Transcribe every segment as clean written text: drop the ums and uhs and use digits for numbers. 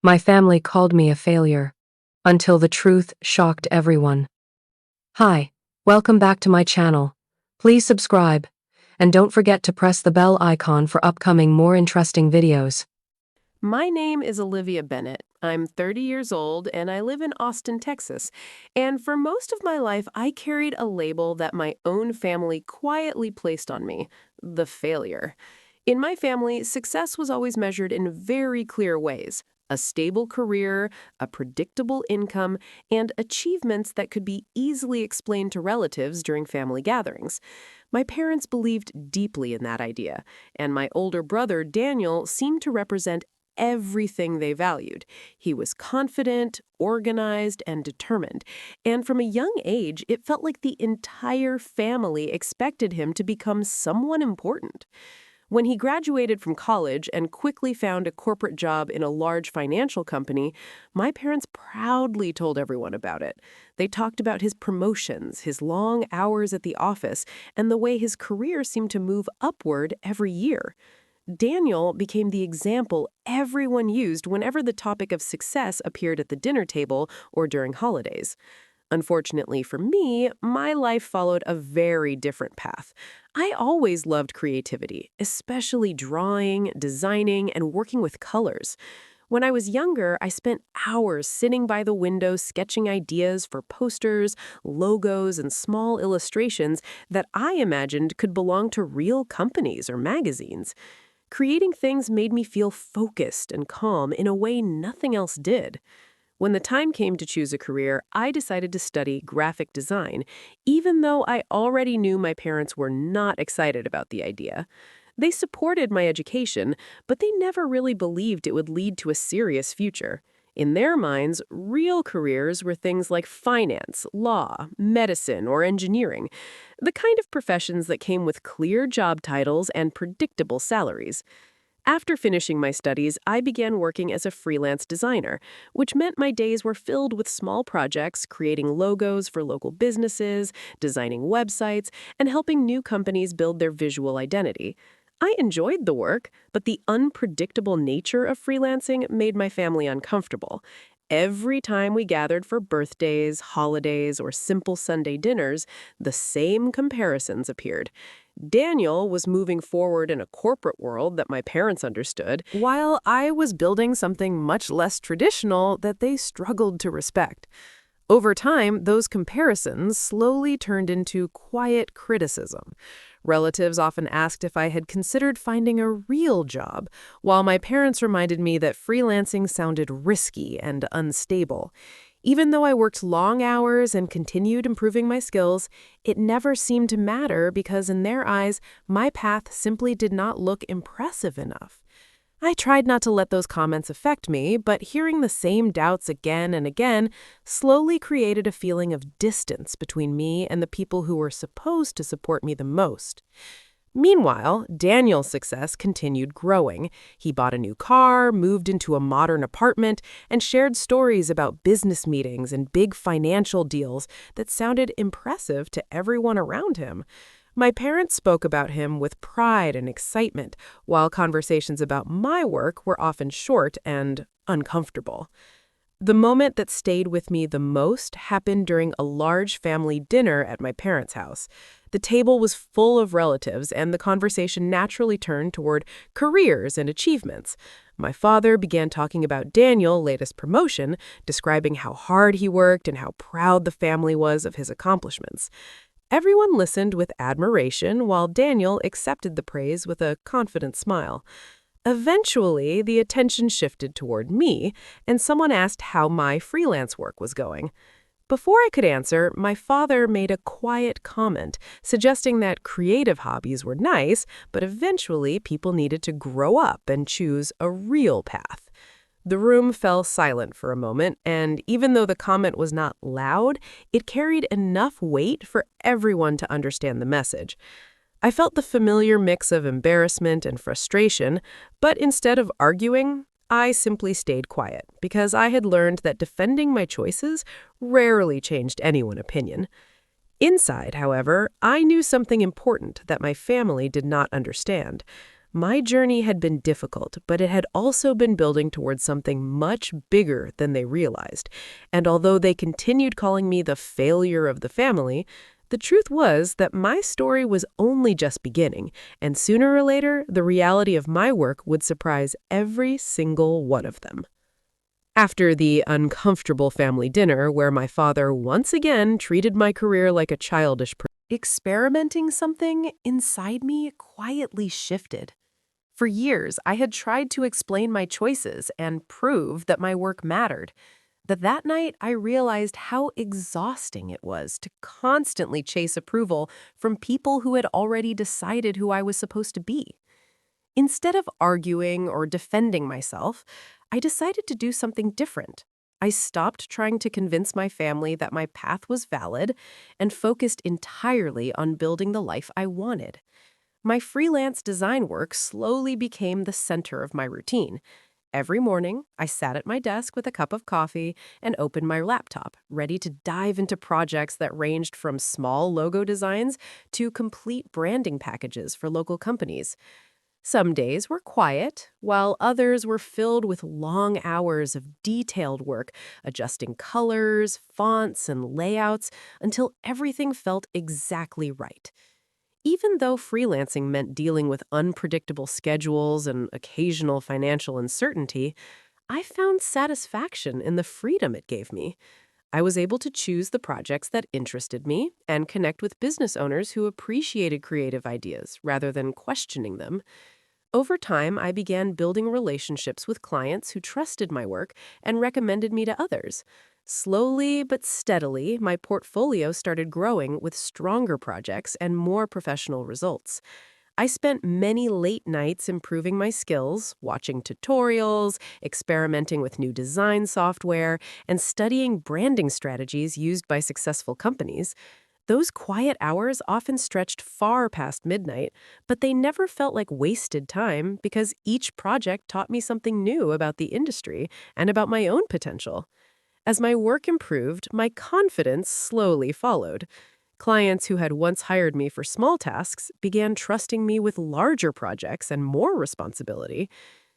My family called me a failure, until the truth shocked everyone. Hi, welcome back to my channel. Please subscribe, and don't forget to press the bell icon for upcoming more interesting videos. My name is Olivia Bennett. I'm 30 years old and I live in Austin, Texas. And for most of my life, I carried a label that my own family quietly placed on me: the failure. In my family, success was always measured in very clear ways: a stable career, a predictable income, and achievements that could be easily explained to relatives during family gatherings. My parents believed deeply in that idea, and my older brother, Daniel, seemed to represent everything they valued. He was confident, organized, and determined. And from a young age, it felt like the entire family expected him to become someone important. When he graduated from college and quickly found a corporate job in a large financial company, my parents proudly told everyone about it. They talked about his promotions, his long hours at the office, and the way his career seemed to move upward every year. Daniel became the example everyone used whenever the topic of success appeared at the dinner table or during holidays. Unfortunately for me, my life followed a very different path. I always loved creativity, especially drawing, designing, and working with colors. When I was younger, I spent hours sitting by the window sketching ideas for posters, logos, and small illustrations that I imagined could belong to real companies or magazines. Creating things made me feel focused and calm in a way nothing else did. When the time came to choose a career, I decided to study graphic design, even though I already knew my parents were not excited about the idea. They supported my education, but they never really believed it would lead to a serious future. In their minds, real careers were things like finance, law, medicine, or engineering, the kind of professions that came with clear job titles and predictable salaries. After finishing my studies, I began working as a freelance designer, which meant my days were filled with small projects, creating logos for local businesses, designing websites, and helping new companies build their visual identity. I enjoyed the work, but the unpredictable nature of freelancing made my family uncomfortable. Every time we gathered for birthdays, holidays, or simple Sunday dinners, the same comparisons appeared. Daniel was moving forward in a corporate world that my parents understood, while I was building something much less traditional that they struggled to respect. Over time, those comparisons slowly turned into quiet criticism. Relatives often asked if I had considered finding a real job, while my parents reminded me that freelancing sounded risky and unstable. Even though I worked long hours and continued improving my skills, it never seemed to matter because in their eyes, my path simply did not look impressive enough. I tried not to let those comments affect me, but hearing the same doubts again and again slowly created a feeling of distance between me and the people who were supposed to support me the most. Meanwhile, Daniel's success continued growing. He bought a new car, moved into a modern apartment, and shared stories about business meetings and big financial deals that sounded impressive to everyone around him. My parents spoke about him with pride and excitement, while conversations about my work were often short and uncomfortable. The moment that stayed with me the most happened during a large family dinner at my parents' house. The table was full of relatives, and the conversation naturally turned toward careers and achievements. My father began talking about Daniel's latest promotion, describing how hard he worked and how proud the family was of his accomplishments. Everyone listened with admiration, while Daniel accepted the praise with a confident smile. Eventually, the attention shifted toward me, and someone asked how my freelance work was going. Before I could answer, my father made a quiet comment, suggesting that creative hobbies were nice, but eventually people needed to grow up and choose a real path. The room fell silent for a moment, and even though the comment was not loud, it carried enough weight for everyone to understand the message. I felt the familiar mix of embarrassment and frustration, but instead of arguing, I simply stayed quiet because I had learned that defending my choices rarely changed anyone's opinion. Inside, however, I knew something important that my family did not understand. My journey had been difficult, but it had also been building towards something much bigger than they realized. And although they continued calling me the failure of the family, the truth was that my story was only just beginning, and sooner or later, the reality of my work would surprise every single one of them. After the uncomfortable family dinner, where my father once again treated my career like a childish experimenting something inside me quietly shifted. For years, I had tried to explain my choices and prove that my work mattered. But that night, I realized how exhausting it was to constantly chase approval from people who had already decided who I was supposed to be. Instead of arguing or defending myself, I decided to do something different. I stopped trying to convince my family that my path was valid and focused entirely on building the life I wanted. My freelance design work slowly became the center of my routine. Every morning, I sat at my desk with a cup of coffee and opened my laptop, ready to dive into projects that ranged from small logo designs to complete branding packages for local companies. Some days were quiet, while others were filled with long hours of detailed work, adjusting colors, fonts, and layouts until everything felt exactly right. Even though freelancing meant dealing with unpredictable schedules and occasional financial uncertainty, I found satisfaction in the freedom it gave me. I was able to choose the projects that interested me and connect with business owners who appreciated creative ideas rather than questioning them. Over time, I began building relationships with clients who trusted my work and recommended me to others. Slowly but steadily, my portfolio started growing with stronger projects and more professional results. I spent many late nights improving my skills, watching tutorials, experimenting with new design software, and studying branding strategies used by successful companies. Those quiet hours often stretched far past midnight, but they never felt like wasted time because each project taught me something new about the industry and about my own potential. As my work improved, my confidence slowly followed. Clients who had once hired me for small tasks began trusting me with larger projects and more responsibility.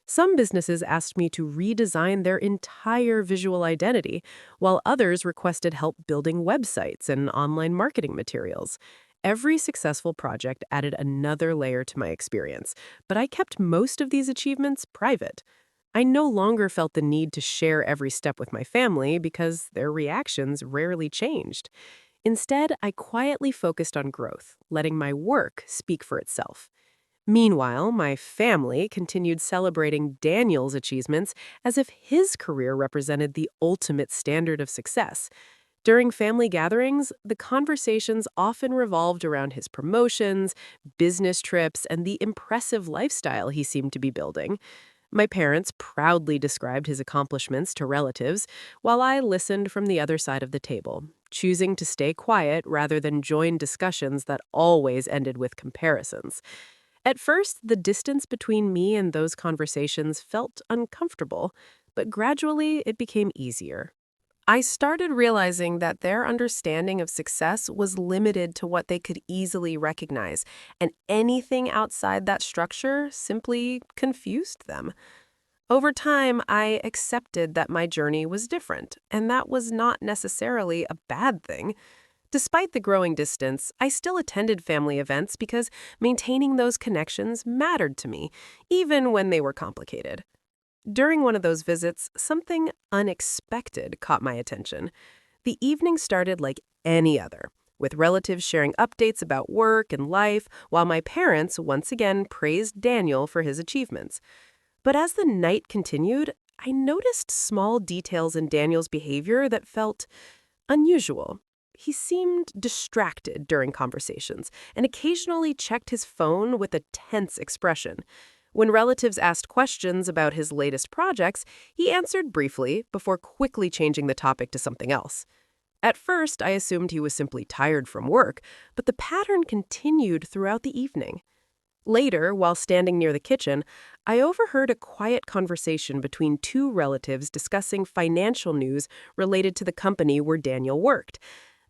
Some businesses asked me to redesign their entire visual identity, while others requested help building websites and online marketing materials. Every successful project added another layer to my experience, but I kept most of these achievements private. I no longer felt the need to share every step with my family because their reactions rarely changed. Instead, I quietly focused on growth, letting my work speak for itself. Meanwhile, my family continued celebrating Daniel's achievements as if his career represented the ultimate standard of success. During family gatherings, the conversations often revolved around his promotions, business trips, and the impressive lifestyle he seemed to be building. My parents proudly described his accomplishments to relatives, while I listened from the other side of the table, choosing to stay quiet rather than join discussions that always ended with comparisons. At first, the distance between me and those conversations felt uncomfortable, but gradually it became easier. I started realizing that their understanding of success was limited to what they could easily recognize, and anything outside that structure simply confused them. Over time, I accepted that my journey was different, and that was not necessarily a bad thing. Despite the growing distance, I still attended family events because maintaining those connections mattered to me, even when they were complicated. During one of those visits, something unexpected caught my attention. The evening started like any other, with relatives sharing updates about work and life, while my parents once again praised Daniel for his achievements. But as the night continued, I noticed small details in Daniel's behavior that felt unusual. He seemed distracted during conversations and occasionally checked his phone with a tense expression. When relatives asked questions about his latest projects, he answered briefly before quickly changing the topic to something else. At first, I assumed he was simply tired from work, but the pattern continued throughout the evening. Later, while standing near the kitchen, I overheard a quiet conversation between two relatives discussing financial news related to the company where Daniel worked.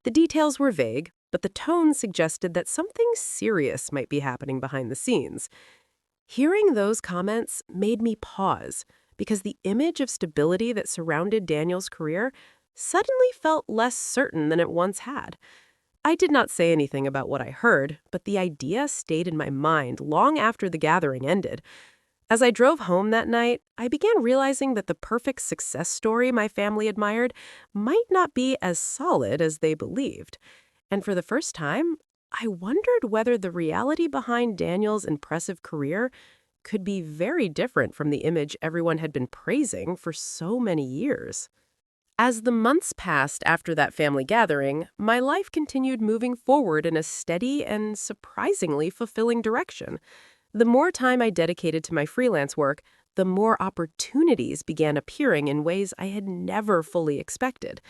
The details were vague, but the tone suggested that something serious might be happening behind the scenes. Hearing those comments made me pause because the image of stability that surrounded Daniel's career suddenly felt less certain than it once had. I did not say anything about what I heard, but the idea stayed in my mind long after the gathering ended. As I drove home that night, I began realizing that the perfect success story my family admired might not be as solid as they believed. And for the first time, I wondered whether the reality behind Daniel's impressive career could be very different from the image everyone had been praising for so many years. As the months passed after that family gathering, my life continued moving forward in a steady and surprisingly fulfilling direction. The more time I dedicated to my freelance work, the more opportunities began appearing in ways I had never fully expected.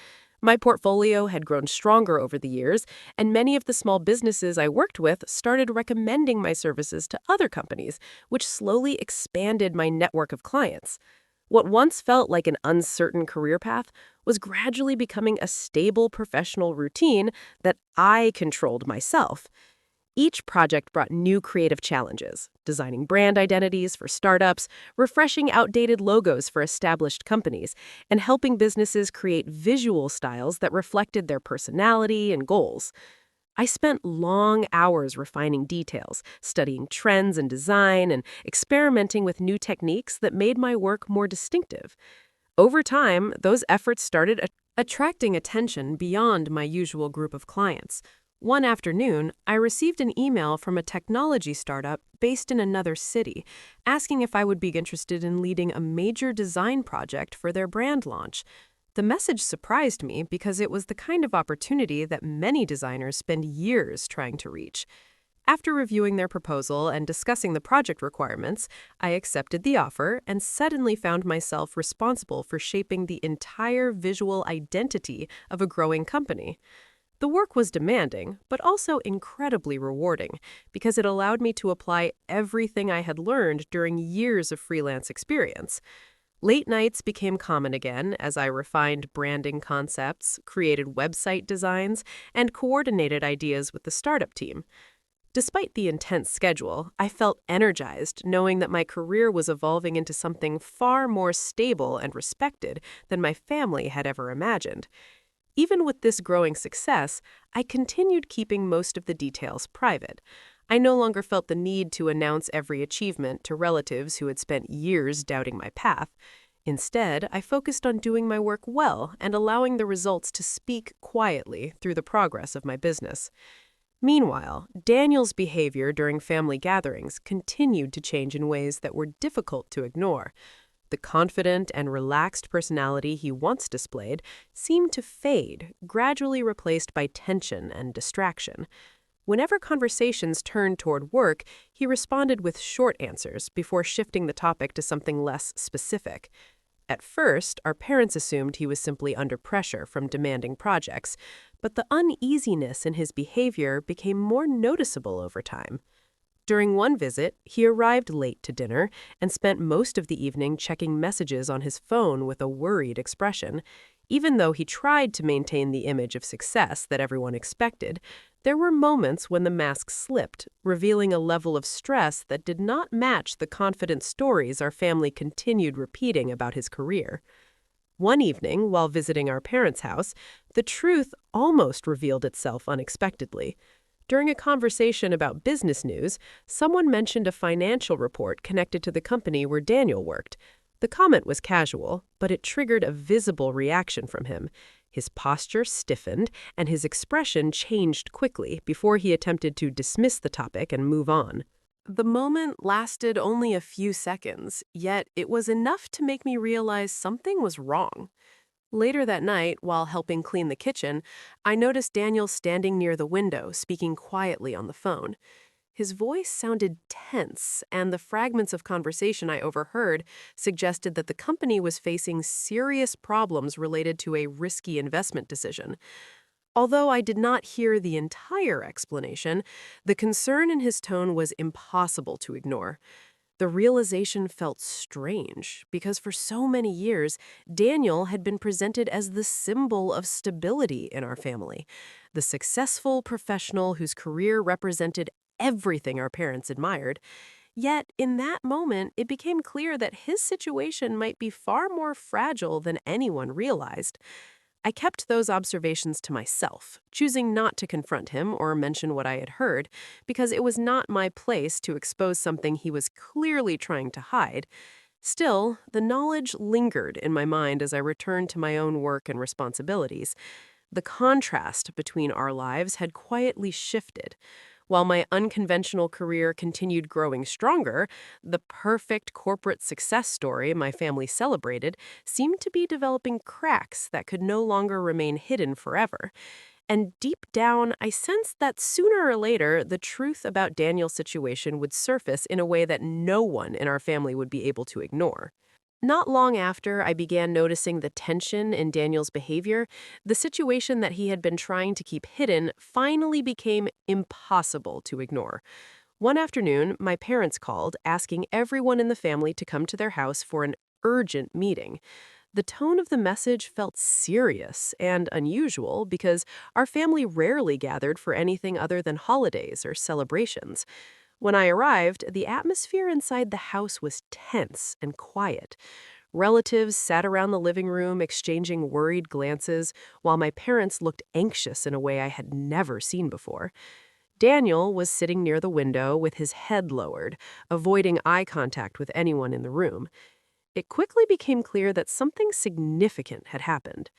My portfolio had grown stronger over the years, and many of the small businesses I worked with started recommending my services to other companies, which slowly expanded my network of clients. What once felt like an uncertain career path was gradually becoming a stable professional routine that I controlled myself. Each project brought new creative challenges, designing brand identities for startups, refreshing outdated logos for established companies, and helping businesses create visual styles that reflected their personality and goals. I spent long hours refining details, studying trends in design, and experimenting with new techniques that made my work more distinctive. Over time, those efforts started attracting attention beyond my usual group of clients. One afternoon, I received an email from a technology startup based in another city, asking if I would be interested in leading a major design project for their brand launch. The message surprised me because it was the kind of opportunity that many designers spend years trying to reach. After reviewing their proposal and discussing the project requirements, I accepted the offer and suddenly found myself responsible for shaping the entire visual identity of a growing company. The work was demanding, but also incredibly rewarding because it allowed me to apply everything I had learned during years of freelance experience. Late nights became common again as I refined branding concepts, created website designs, and coordinated ideas with the startup team. Despite the intense schedule, I felt energized knowing that my career was evolving into something far more stable and respected than my family had ever imagined. Even with this growing success, I continued keeping most of the details private. I no longer felt the need to announce every achievement to relatives who had spent years doubting my path. Instead, I focused on doing my work well and allowing the results to speak quietly through the progress of my business. Meanwhile, Daniel's behavior during family gatherings continued to change in ways that were difficult to ignore. The confident and relaxed personality he once displayed seemed to fade, gradually replaced by tension and distraction. Whenever conversations turned toward work, he responded with short answers before shifting the topic to something less specific. At first, our parents assumed he was simply under pressure from demanding projects, but the uneasiness in his behavior became more noticeable over time. During one visit, he arrived late to dinner and spent most of the evening checking messages on his phone with a worried expression. Even though he tried to maintain the image of success that everyone expected, there were moments when the mask slipped, revealing a level of stress that did not match the confident stories our family continued repeating about his career. One evening, while visiting our parents' house, the truth almost revealed itself unexpectedly. During a conversation about business news, someone mentioned a financial report connected to the company where Daniel worked. The comment was casual, but it triggered a visible reaction from him. His posture stiffened, and his expression changed quickly before he attempted to dismiss the topic and move on. The moment lasted only a few seconds, yet it was enough to make me realize something was wrong. Later that night, while helping clean the kitchen, I noticed Daniel standing near the window, speaking quietly on the phone. His voice sounded tense, and the fragments of conversation I overheard suggested that the company was facing serious problems related to a risky investment decision. Although I did not hear the entire explanation, the concern in his tone was impossible to ignore. The realization felt strange because for so many years, Daniel had been presented as the symbol of stability in our family, the successful professional whose career represented everything our parents admired. Yet, in that moment, it became clear that his situation might be far more fragile than anyone realized. I kept those observations to myself, choosing not to confront him or mention what I had heard, because it was not my place to expose something he was clearly trying to hide. Still, the knowledge lingered in my mind as I returned to my own work and responsibilities. The contrast between our lives had quietly shifted. While my unconventional career continued growing stronger, the perfect corporate success story my family celebrated seemed to be developing cracks that could no longer remain hidden forever. And deep down, I sensed that sooner or later, the truth about Daniel's situation would surface in a way that no one in our family would be able to ignore. Not long after I began noticing the tension in Daniel's behavior, the situation that he had been trying to keep hidden finally became impossible to ignore. One afternoon, my parents called, asking everyone in the family to come to their house for an urgent meeting. The tone of the message felt serious and unusual because our family rarely gathered for anything other than holidays or celebrations. When I arrived, the atmosphere inside the house was tense and quiet. Relatives sat around the living room exchanging worried glances, while my parents looked anxious in a way I had never seen before. Daniel was sitting near the window with his head lowered, avoiding eye contact with anyone in the room. It quickly became clear that something significant had happened.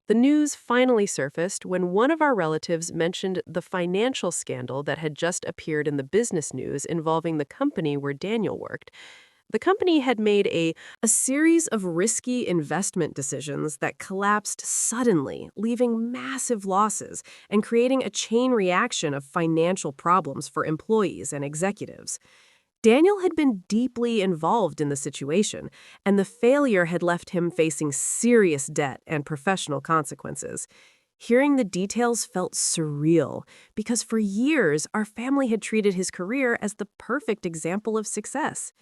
The news finally surfaced when one of our relatives mentioned the financial scandal that had just appeared in the business news involving the company where Daniel worked. The company had made a series of risky investment decisions that collapsed suddenly, leaving massive losses and creating a chain reaction of financial problems for employees and executives. Daniel had been deeply involved in the situation, and the failure had left him facing serious debt and professional consequences. Hearing the details felt surreal, because for years our family had treated his career as the perfect example of success.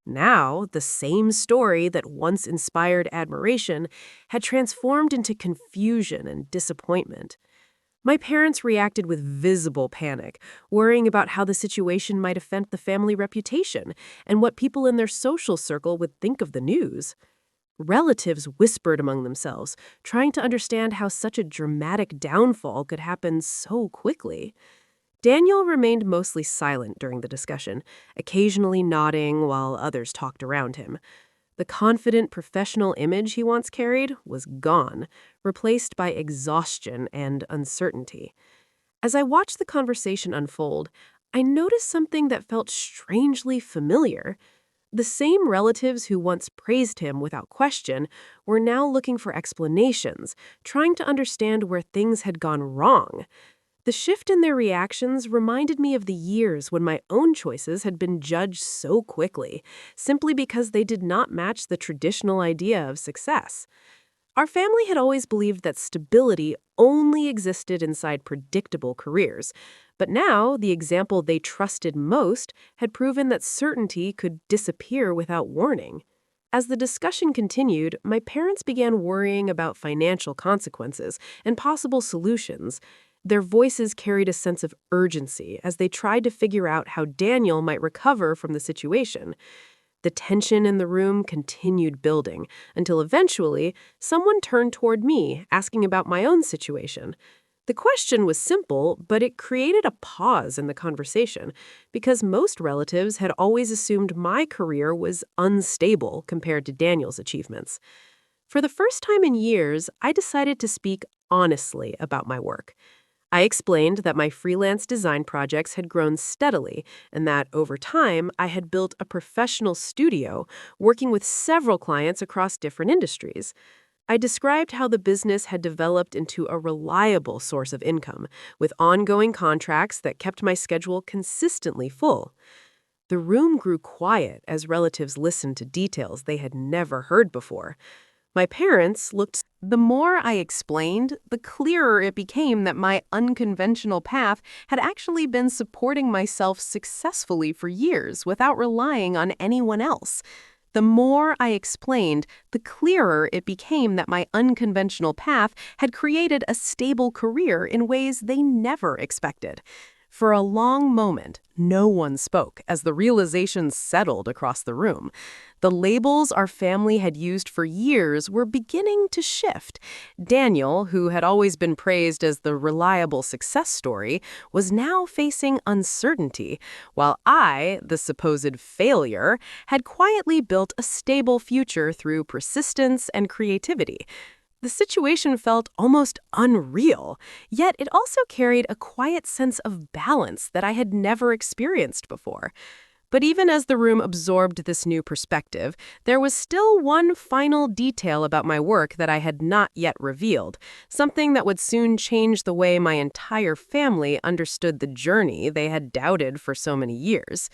Now, the same story that once inspired admiration had transformed into confusion and disappointment. My parents reacted with visible panic, worrying about how the situation might affect the family reputation and what people in their social circle would think of the news. Relatives whispered among themselves, trying to understand how such a dramatic downfall could happen so quickly. Daniel remained mostly silent during the discussion, occasionally nodding while others talked around him. The confident professional image he once carried was gone, replaced by exhaustion and uncertainty. As I watched the conversation unfold, I noticed something that felt strangely familiar. The same relatives who once praised him without question were now looking for explanations, trying to understand where things had gone wrong. The shift in their reactions reminded me of the years when my own choices had been judged so quickly, simply because they did not match the traditional idea of success. Our family had always believed that stability only existed inside predictable careers, but now the example they trusted most had proven that certainty could disappear without warning. As the discussion continued, my parents began worrying about financial consequences and possible solutions. Their voices carried a sense of urgency as they tried to figure out how Daniel might recover from the situation. The tension in the room continued building until eventually someone turned toward me, asking about my own situation. The question was simple, but it created a pause in the conversation because most relatives had always assumed my career was unstable compared to Daniel's achievements. For the first time in years, I decided to speak honestly about my work. I explained that my freelance design projects had grown steadily and that, over time, I had built a professional studio working with several clients across different industries. I described how the business had developed into a reliable source of income, with ongoing contracts that kept my schedule consistently full. The room grew quiet as relatives listened to details they had never heard before. My parents looked. The more I explained, the clearer it became that my unconventional path had actually been supporting myself successfully for years without relying on anyone else. The more I explained, the clearer it became that my unconventional path had created a stable career in ways they never expected. For a long moment, no one spoke as the realization settled across the room. The labels our family had used for years were beginning to shift. Daniel, who had always been praised as the reliable success story, was now facing uncertainty, while I, the supposed failure, had quietly built a stable future through persistence and creativity. The situation felt almost unreal, yet it also carried a quiet sense of balance that I had never experienced before. But even as the room absorbed this new perspective, there was still one final detail about my work that I had not yet revealed, something that would soon change the way my entire family understood the journey they had doubted for so many years.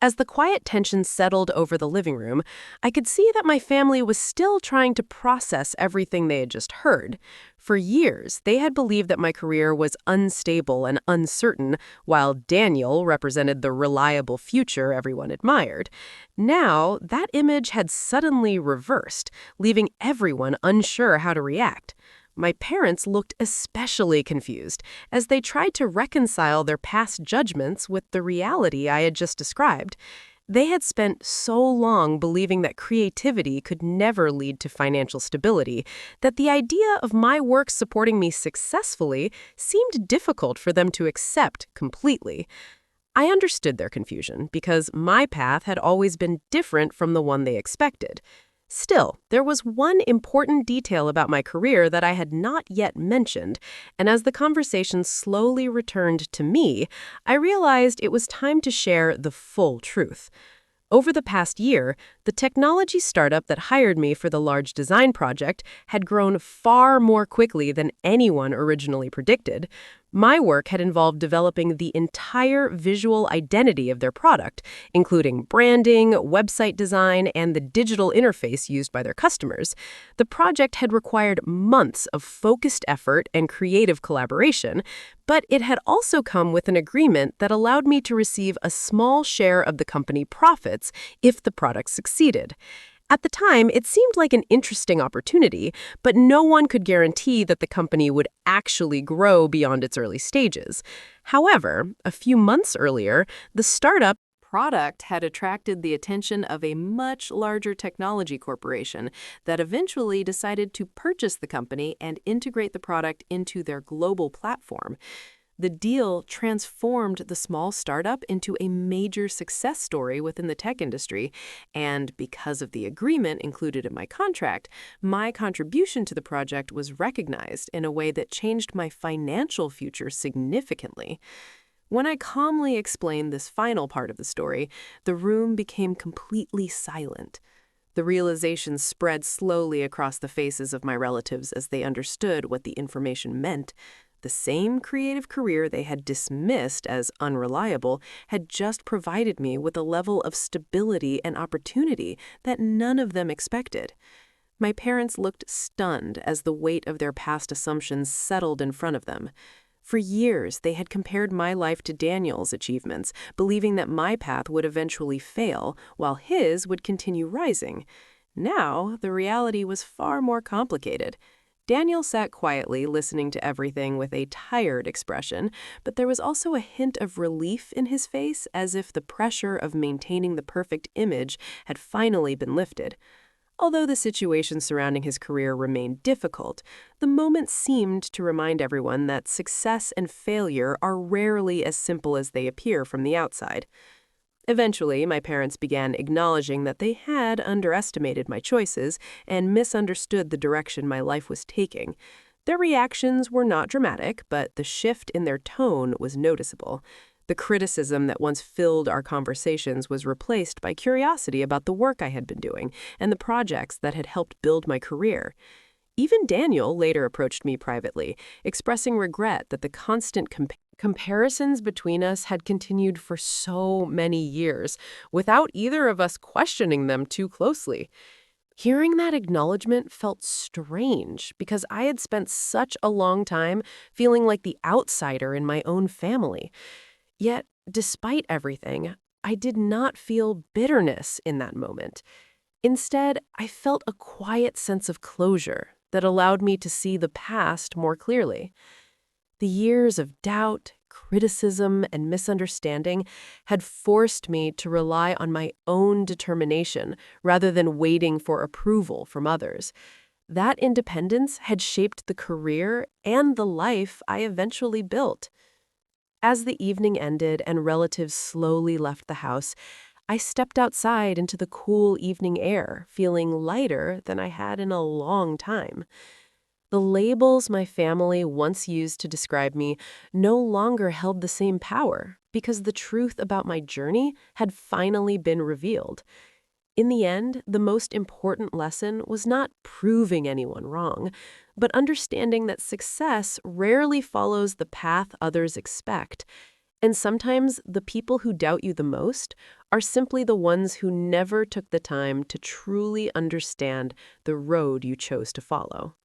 As the quiet tension settled over the living room, I could see that my family was still trying to process everything they had just heard. For years, they had believed that my career was unstable and uncertain, while Daniel represented the reliable future everyone admired. Now, that image had suddenly reversed, leaving everyone unsure how to react. My parents looked especially confused as they tried to reconcile their past judgments with the reality I had just described. They had spent so long believing that creativity could never lead to financial stability that the idea of my work supporting me successfully seemed difficult for them to accept completely. I understood their confusion because my path had always been different from the one they expected. Still, there was one important detail about my career that I had not yet mentioned, and as the conversation slowly returned to me, I realized it was time to share the full truth. Over the past year, the technology startup that hired me for the large design project had grown far more quickly than anyone originally predicted. My work had involved developing the entire visual identity of their product, including branding, website design, and the digital interface used by their customers. The project had required months of focused effort and creative collaboration, but it had also come with an agreement that allowed me to receive a small share of the company profits if the product succeeded. At the time, it seemed like an interesting opportunity, but no one could guarantee that the company would actually grow beyond its early stages. However, a few months earlier, the startup product had attracted the attention of a much larger technology corporation that eventually decided to purchase the company and integrate the product into their global platform. The deal transformed the small startup into a major success story within the tech industry, and because of the agreement included in my contract, my contribution to the project was recognized in a way that changed my financial future significantly. When I calmly explained this final part of the story, the room became completely silent. The realization spread slowly across the faces of my relatives as they understood what the information meant. The same creative career they had dismissed as unreliable had just provided me with a level of stability and opportunity that none of them expected. My parents looked stunned as the weight of their past assumptions settled in front of them. For years, they had compared my life to Daniel's achievements, believing that my path would eventually fail, while his would continue rising. Now, the reality was far more complicated. Daniel sat quietly, listening to everything with a tired expression, but there was also a hint of relief in his face, as if the pressure of maintaining the perfect image had finally been lifted. Although the situation surrounding his career remained difficult, the moment seemed to remind everyone that success and failure are rarely as simple as they appear from the outside. Eventually, my parents began acknowledging that they had underestimated my choices and misunderstood the direction my life was taking. Their reactions were not dramatic, but the shift in their tone was noticeable. The criticism that once filled our conversations was replaced by curiosity about the work I had been doing and the projects that had helped build my career. Even Daniel later approached me privately, expressing regret that the constant comparisons between us had continued for so many years, without either of us questioning them too closely. Hearing that acknowledgement felt strange because I had spent such a long time feeling like the outsider in my own family. Yet, despite everything, I did not feel bitterness in that moment. Instead, I felt a quiet sense of closure that allowed me to see the past more clearly. The years of doubt, criticism, and misunderstanding had forced me to rely on my own determination rather than waiting for approval from others. That independence had shaped the career and the life I eventually built. As the evening ended and relatives slowly left the house, I stepped outside into the cool evening air, feeling lighter than I had in a long time. The labels my family once used to describe me no longer held the same power because the truth about my journey had finally been revealed. In the end, the most important lesson was not proving anyone wrong, but understanding that success rarely follows the path others expect. And sometimes the people who doubt you the most are simply the ones who never took the time to truly understand the road you chose to follow.